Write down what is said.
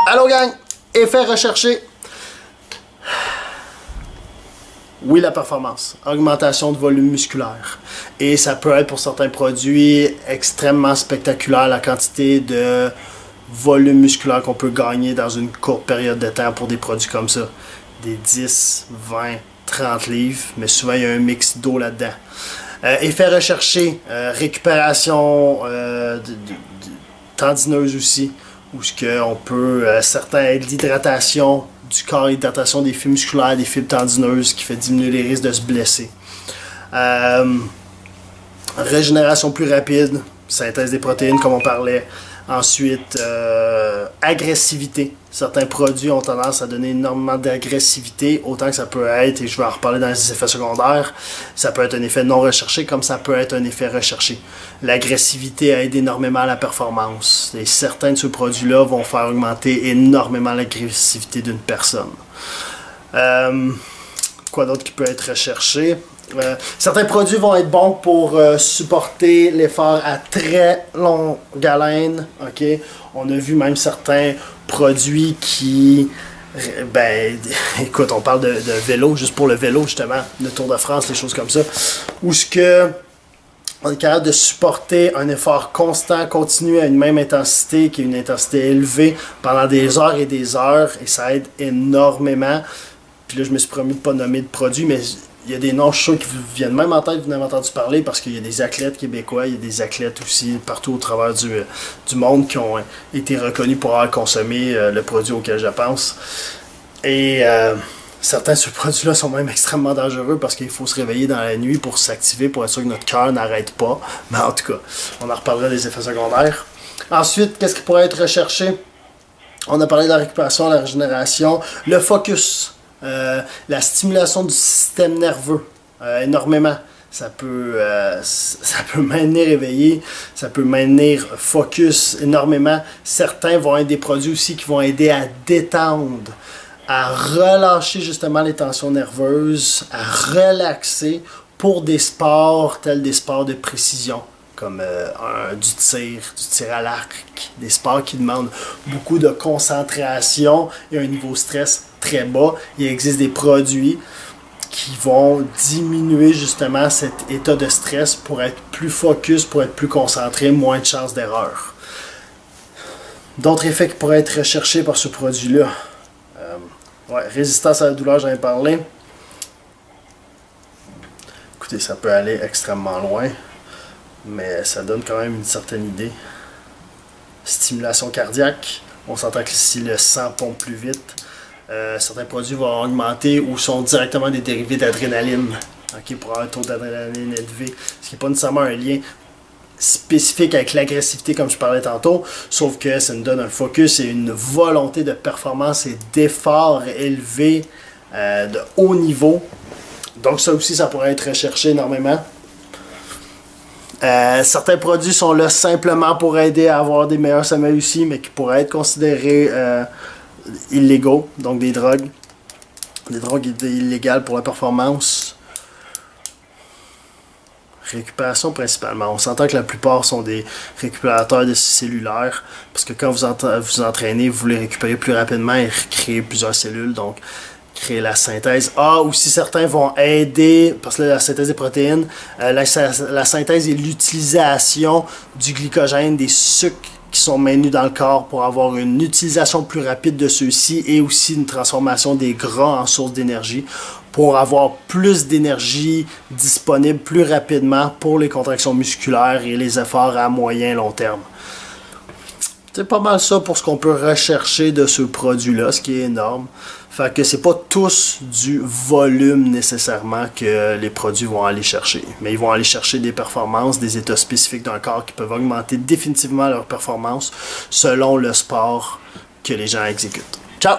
Allô gang, effet recherché. Oui, la performance, augmentation de volume musculaire. Et ça peut être pour certains produits extrêmement spectaculaire la quantité de volume musculaire qu'on peut gagner dans une courte période de temps pour des produits comme ça. Des 10, 20, 30 livres, mais souvent il y a un mix d'eau là-dedans. Effet recherché, récupération tendineuse aussi, où on peut, certains, l'hydratation du corps, l'hydratation des fibres musculaires, des fibres tendineuses qui fait diminuer les risques de se blesser. Régénération plus rapide, synthèse des protéines comme on parlait. Ensuite, agressivité. Certains produits ont tendance à donner énormément d'agressivité, autant que ça peut être, et je vais en reparler dans les effets secondaires, ça peut être un effet non recherché comme ça peut être un effet recherché. L'agressivité aide énormément à la performance. Et certains de ces produits-là vont faire augmenter énormément l'agressivité d'une personne. Quoi d'autre qui peut être recherché? Certains produits vont être bons pour supporter l'effort à très longue haleine. Okay? On a vu même certains produits qui... Ben, écoute, on parle de vélo, juste pour le vélo justement, le Tour de France, les choses comme ça, où on est capable de supporter un effort constant, continu à une même intensité, qui est une intensité élevée, pendant des heures, et ça aide énormément. Puis là, je me suis promis de ne pas nommer de produits, mais il y a des noms, je suis sûr, qui vous viennent même en tête, vous en avez entendu parler, parce qu'il y a des athlètes québécois, il y a des athlètes aussi partout au travers du monde qui ont été reconnus pour avoir consommé le produit auquel je pense. Et certains de ces produits-là sont même extrêmement dangereux parce qu'il faut se réveiller dans la nuit pour s'activer, pour être sûr que notre cœur n'arrête pas. Mais en tout cas, on en reparlera des effets secondaires. Ensuite, qu'est-ce qui pourrait être recherché? On a parlé de la récupération, la régénération, le focus. La stimulation du système nerveux, énormément. Ça peut maintenir éveillé, ça peut maintenir focus énormément. Certains vont être des produits aussi qui vont aider à détendre, à relâcher justement les tensions nerveuses, à relaxer pour des sports tels des sports de précision, comme du tir à l'arc, des sports qui demandent beaucoup de concentration et un niveau de stress très bas. Il existe des produits qui vont diminuer justement cet état de stress pour être plus focus, pour être plus concentré, moins de chances d'erreur. D'autres effets qui pourraient être recherchés par ce produit-là. Résistance à la douleur, j'en ai parlé. Écoutez, ça peut aller extrêmement loin, mais ça donne quand même une certaine idée. Stimulation cardiaque, on s'entend que si le sang pompe plus vite, certains produits vont augmenter ou sont directement des dérivés d'adrénaline, pour avoir un taux d'adrénaline élevé, ce qui n'est pas nécessairement un lien spécifique avec l'agressivité comme je parlais tantôt, sauf que ça nous donne un focus et une volonté de performance et d'effort élevé de haut niveau. Donc ça aussi, ça pourrait être recherché énormément. Certains produits sont là simplement pour aider à avoir des meilleurs sommeils aussi, mais qui pourraient être considérés illégaux, donc des drogues illégales pour la performance. Récupération principalement. On s'entend que la plupart sont des récupérateurs de cellulaires, parce que quand vous entraînez, vous voulez récupérer plus rapidement et créer plusieurs cellules, donc créer la synthèse. Aussi certains vont aider, parce que là, la synthèse des protéines, la synthèse et l'utilisation du glycogène, des sucres qui sont maintenus dans le corps pour avoir une utilisation plus rapide de ceux-ci et aussi une transformation des gras en source d'énergie pour avoir plus d'énergie disponible plus rapidement pour les contractions musculaires et les efforts à moyen et long terme. C'est pas mal ça pour ce qu'on peut rechercher de ce produit-là, ce qui est énorme. Fait que c'est pas tous du volume nécessairement que les produits vont aller chercher. Mais ils vont aller chercher des performances, des états spécifiques d'un corps qui peuvent augmenter définitivement leur performance selon le sport que les gens exécutent. Ciao!